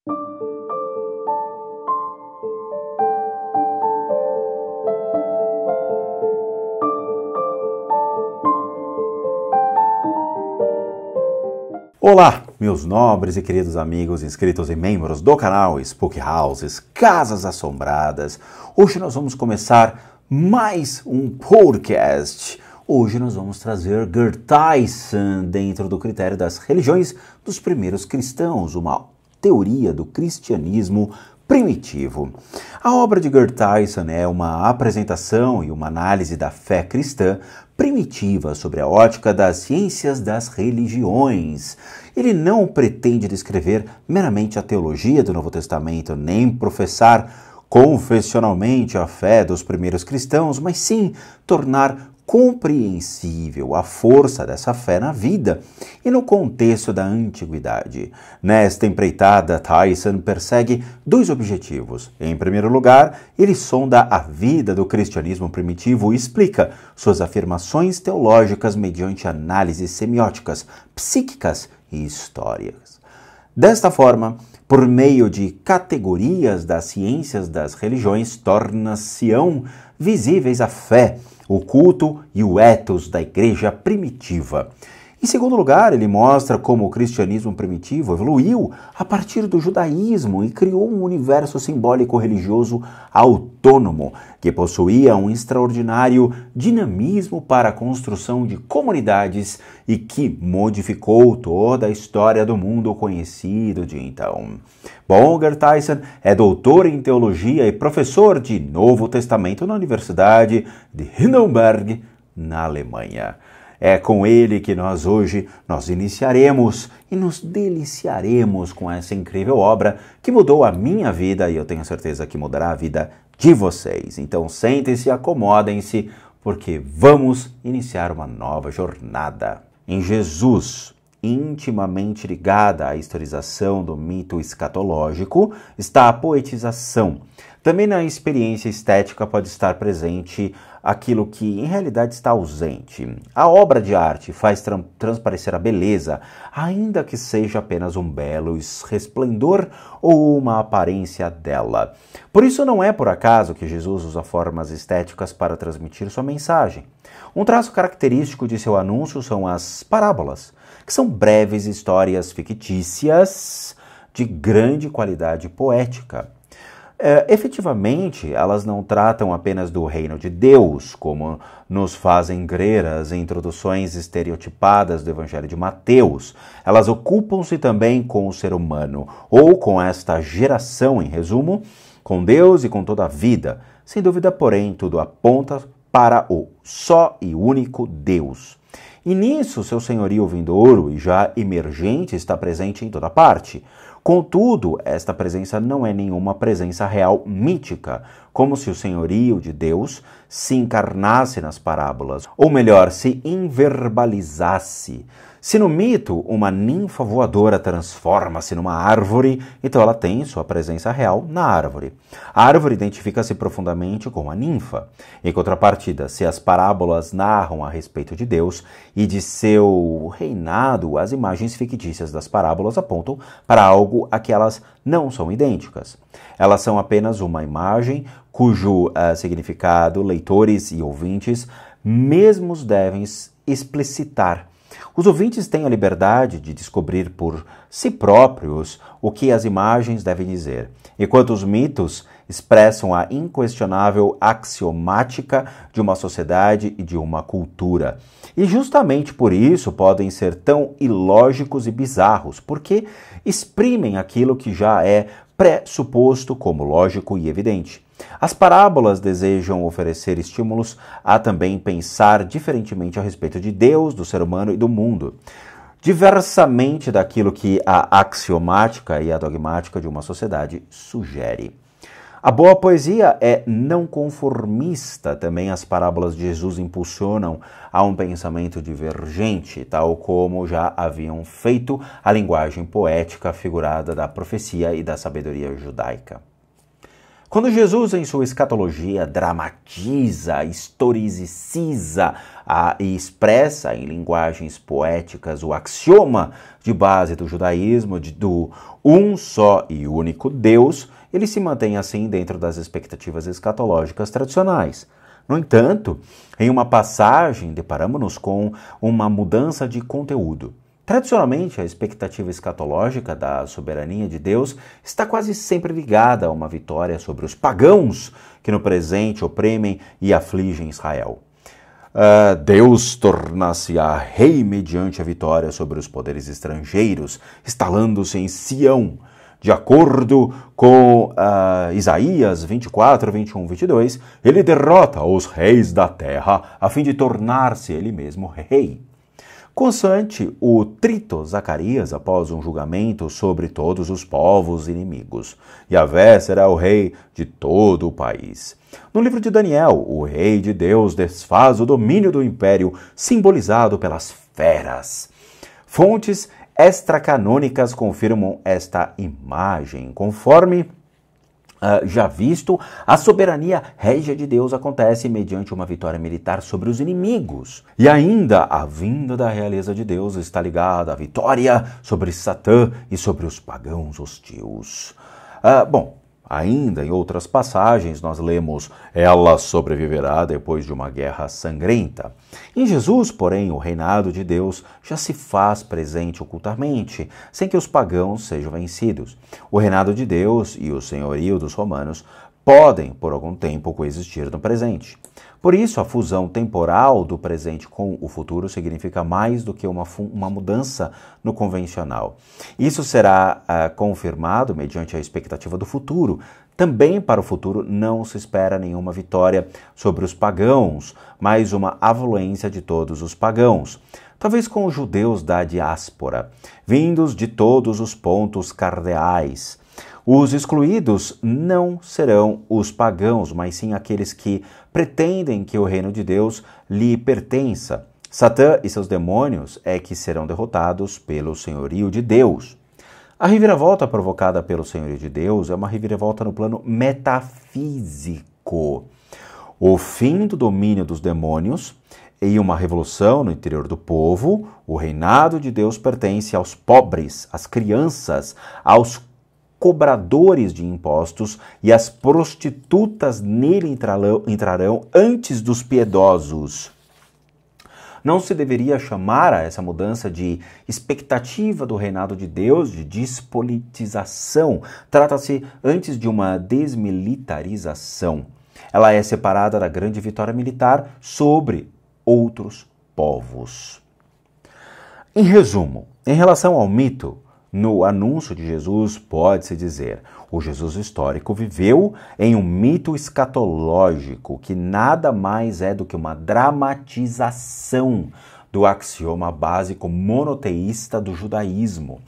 Olá, meus nobres e queridos amigos inscritos e membros do canal Spook Houses, Casas Assombradas. Hoje nós vamos começar mais um podcast. Hoje nós vamos trazer Gerd Theissen dentro do critério das religiões dos primeiros cristãos, uma teoria do cristianismo primitivo. A obra de Gerd Theissen é uma apresentação e uma análise da fé cristã primitiva sobre a ótica das ciências das religiões. Ele não pretende descrever meramente a teologia do Novo Testamento, nem professar confessionalmente a fé dos primeiros cristãos, mas sim tornar compreensível a força dessa fé na vida e no contexto da antiguidade. Nesta empreitada, Theissen persegue dois objetivos. Em primeiro lugar, ele sonda a vida do cristianismo primitivo e explica suas afirmações teológicas mediante análises semióticas, psíquicas e históricas. Desta forma, por meio de categorias das ciências das religiões, torna-se-ão visíveis a fé, o culto e o ethos da igreja primitiva. Em segundo lugar, ele mostra como o cristianismo primitivo evoluiu a partir do judaísmo e criou um universo simbólico religioso autônomo, que possuía um extraordinário dinamismo para a construção de comunidades e que modificou toda a história do mundo conhecido de então. Bom, Gerd Theissen é doutor em teologia e professor de Novo Testamento na Universidade de Heidelberg, na Alemanha. É com ele que hoje nós iniciaremos e nos deliciaremos com essa incrível obra que mudou a minha vida e eu tenho certeza que mudará a vida de vocês. Então sentem-se e acomodem-se porque vamos iniciar uma nova jornada. Em Jesus, intimamente ligada à historização do mito escatológico, está a poetização. Também na experiência estética pode estar presente aquilo que em realidade está ausente. A obra de arte faz transparecer a beleza, ainda que seja apenas um belo resplendor ou uma aparência dela. Por isso não é por acaso que Jesus usa formas estéticas para transmitir sua mensagem. Um traço característico de seu anúncio são as parábolas, que são breves histórias fictícias de grande qualidade poética. Efetivamente, elas não tratam apenas do reino de Deus, como nos fazem crer as introduções estereotipadas do Evangelho de Mateus. Elas ocupam-se também com o ser humano, ou com esta geração, em resumo, com Deus e com toda a vida. Sem dúvida, porém, tudo aponta para o só e único Deus. E nisso, seu senhorio vindouro e já emergente está presente em toda parte. Contudo, esta presença não é nenhuma presença real mítica, como se o senhorio de Deus se encarnasse nas parábolas, ou melhor, se inverbalizasse. Se no mito uma ninfa voadora transforma-se numa árvore, então ela tem sua presença real na árvore. A árvore identifica-se profundamente com a ninfa. Em contrapartida, se as parábolas narram a respeito de Deus e de seu reinado, as imagens fictícias das parábolas apontam para algo a que elas não são idênticas. Elas são apenas uma imagem cujo significado leitores e ouvintes mesmos devem explicitar. Os ouvintes têm a liberdade de descobrir por si próprios o que as imagens devem dizer, enquanto os mitos expressam a inquestionável axiomática de uma sociedade e de uma cultura. E justamente por isso podem ser tão ilógicos e bizarros, porque exprimem aquilo que já é pressuposto como lógico e evidente. As parábolas desejam oferecer estímulos a também pensar diferentemente a respeito de Deus, do ser humano e do mundo, diversamente daquilo que a axiomática e a dogmática de uma sociedade sugere. A boa poesia é não conformista. Também as parábolas de Jesus impulsionam a um pensamento divergente, tal como já haviam feito a linguagem poética figurada da profecia e da sabedoria judaica. Quando Jesus, em sua escatologia, dramatiza, historiciza e expressa em linguagens poéticas o axioma de base do judaísmo, do um só e único Deus, ele se mantém assim dentro das expectativas escatológicas tradicionais. No entanto, em uma passagem, deparamos-nos com uma mudança de conteúdo. Tradicionalmente, a expectativa escatológica da soberania de Deus está quase sempre ligada a uma vitória sobre os pagãos que no presente oprimem e afligem Israel. Deus torna-se-á rei mediante a vitória sobre os poderes estrangeiros, instalando-se em Sião. De acordo com Isaías 24, 21, 22, ele derrota os reis da terra a fim de tornar-se ele mesmo rei. Consoante o trito Zacarias após um julgamento sobre todos os povos inimigos. Yahvé será o rei de todo o país. No livro de Daniel, o rei de Deus desfaz o domínio do império simbolizado pelas feras. Fontes extracanônicas confirmam esta imagem, conforme já visto, a soberania régia de Deus acontece mediante uma vitória militar sobre os inimigos. E ainda a vinda da realeza de Deus está ligada à vitória sobre Satã e sobre os pagãos hostis. Ainda em outras passagens nós lemos: ela sobreviverá depois de uma guerra sangrenta. Em Jesus, porém, o reinado de Deus já se faz presente ocultamente, sem que os pagãos sejam vencidos. O reinado de Deus e o senhorio dos romanos podem, por algum tempo, coexistir no presente. Por isso, a fusão temporal do presente com o futuro significa mais do que uma mudança no convencional. Isso será confirmado mediante a expectativa do futuro. Também para o futuro não se espera nenhuma vitória sobre os pagãos, mas uma afluência de todos os pagãos. Talvez com os judeus da diáspora, vindos de todos os pontos cardeais. Os excluídos não serão os pagãos, mas sim aqueles que pretendem que o reino de Deus lhe pertença. Satã e seus demônios é que serão derrotados pelo senhorio de Deus. A reviravolta provocada pelo senhorio de Deus é uma reviravolta no plano metafísico. O fim do domínio dos demônios e uma revolução no interior do povo. O reinado de Deus pertence aos pobres, às crianças, aos cobradores de impostos, e as prostitutas nele entrarão antes dos piedosos. Não se deveria chamar a essa mudança de expectativa do reinado de Deus de despolitização. Trata-se antes de uma desmilitarização. Ela é separada da grande vitória militar sobre outros povos. Em resumo, em relação ao mito, no anúncio de Jesus, pode-se dizer: o Jesus histórico viveu em um mito escatológico que nada mais é do que uma dramatização do axioma básico monoteísta do judaísmo.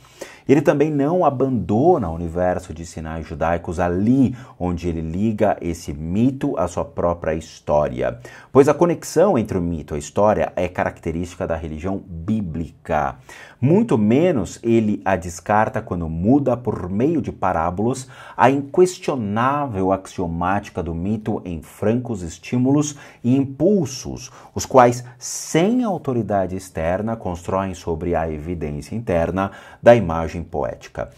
Ele também não abandona o universo de sinais judaicos ali onde ele liga esse mito à sua própria história, pois a conexão entre o mito e a história é característica da religião bíblica. Muito menos ele a descarta quando muda por meio de parábolas a inquestionável axiomática do mito em francos estímulos e impulsos, os quais, sem autoridade externa, constroem sobre a evidência interna da imagem poética.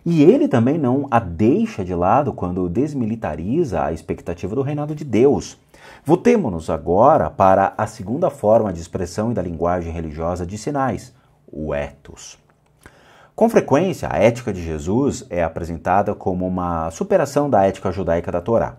E ele também não a deixa de lado quando desmilitariza a expectativa do reinado de Deus. Voltemo-nos agora para a segunda forma de expressão e da linguagem religiosa de sinais, o ethos. Com frequência, a ética de Jesus é apresentada como uma superação da ética judaica da Torá.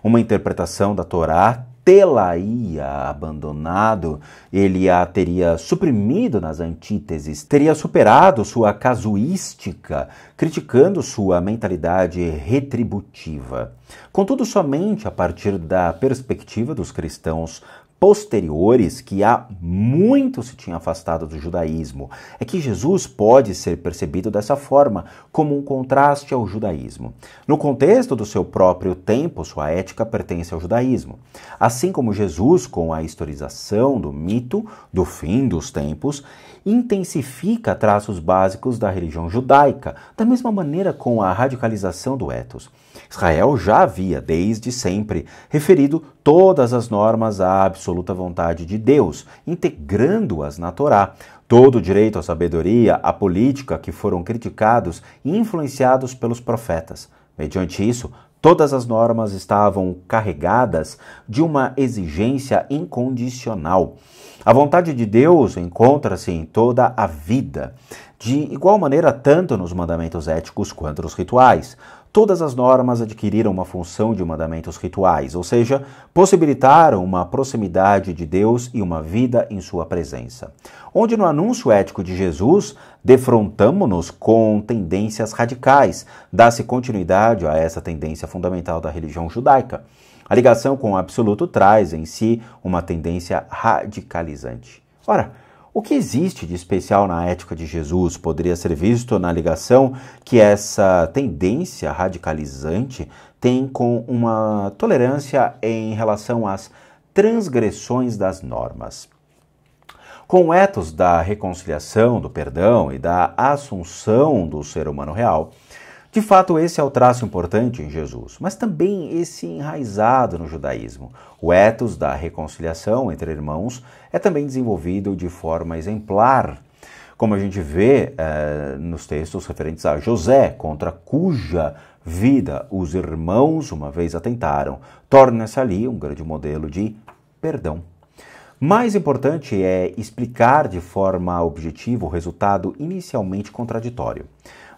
Uma interpretação da Torá tê-la-ia abandonado, ele a teria suprimido nas antíteses, teria superado sua casuística, criticando sua mentalidade retributiva. Contudo, somente a partir da perspectiva dos cristãos posteriores, que há muito se tinha afastado do judaísmo, é que Jesus pode ser percebido dessa forma, como um contraste ao judaísmo. No contexto do seu próprio tempo, sua ética pertence ao judaísmo. Assim como Jesus, com a historização do mito do fim dos tempos, intensifica traços básicos da religião judaica, da mesma maneira com a radicalização do ethos. Israel já havia, desde sempre, referido todas as normas à absoluta vontade de Deus, integrando-as na Torá. Todo o direito à sabedoria, à política que foram criticados e influenciados pelos profetas. Mediante isso, todas as normas estavam carregadas de uma exigência incondicional. A vontade de Deus encontra-se em toda a vida, de igual maneira tanto nos mandamentos éticos quanto nos rituais. Todas as normas adquiriram uma função de mandamentos rituais, ou seja, possibilitaram uma proximidade de Deus e uma vida em sua presença. Onde no anúncio ético de Jesus, defrontamo-nos com tendências radicais, dá-se continuidade a essa tendência fundamental da religião judaica. A ligação com o absoluto traz em si uma tendência radicalizante. Ora, o que existe de especial na ética de Jesus poderia ser visto na ligação que essa tendência radicalizante tem com uma tolerância em relação às transgressões das normas. Com o ethos da reconciliação, do perdão e da assunção do ser humano real, de fato, esse é o traço importante em Jesus, mas também esse enraizado no judaísmo. O ethos da reconciliação entre irmãos é também desenvolvido de forma exemplar, como a gente vê nos textos referentes a José, contra cuja vida os irmãos uma vez atentaram. Torna-se ali um grande modelo de perdão. Mais importante é explicar de forma objetiva o resultado inicialmente contraditório.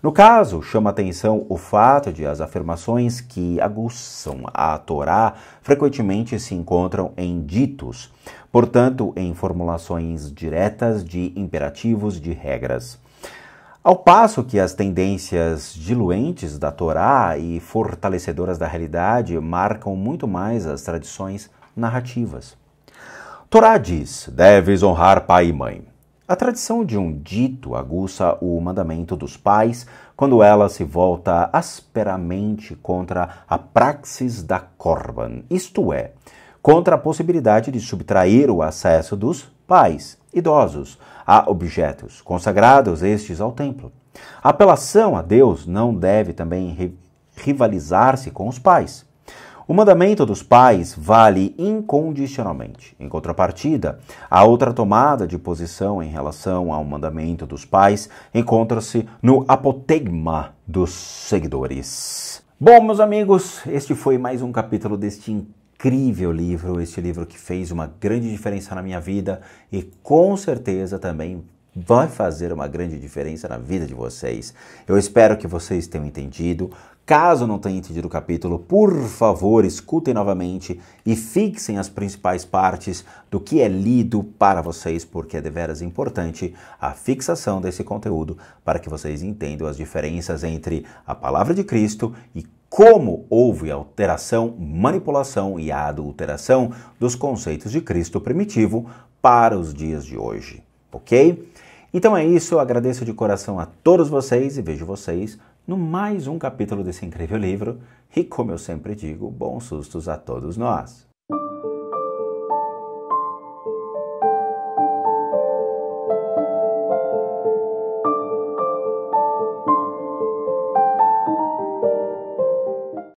No caso, chama atenção o fato de as afirmações que aguçam a Torá frequentemente se encontram em ditos, portanto, em formulações diretas de imperativos de regras. Ao passo que as tendências diluentes da Torá e fortalecedoras da realidade marcam muito mais as tradições narrativas. Torá diz: deves honrar pai e mãe. A tradição de um dito aguça o mandamento dos pais quando ela se volta asperamente contra a praxis da Corban, isto é, contra a possibilidade de subtrair o acesso dos pais idosos a objetos consagrados estes ao templo. A apelação a Deus não deve também rivalizar-se com os pais. O mandamento dos pais vale incondicionalmente. Em contrapartida, a outra tomada de posição em relação ao mandamento dos pais encontra-se no apotegma dos seguidores. Bom, meus amigos, este foi mais um capítulo deste incrível livro, este livro que fez uma grande diferença na minha vida e com certeza também vai fazer uma grande diferença na vida de vocês. Eu espero que vocês tenham entendido. Caso não tenha entendido o capítulo, por favor, escutem novamente e fixem as principais partes do que é lido para vocês, porque é deveras importante a fixação desse conteúdo para que vocês entendam as diferenças entre a palavra de Cristo e como houve alteração, manipulação e adulteração dos conceitos de Cristo primitivo para os dias de hoje, ok? Então é isso, eu agradeço de coração a todos vocês e vejo vocês no mais um capítulo desse incrível livro. E como eu sempre digo, bons sustos a todos nós.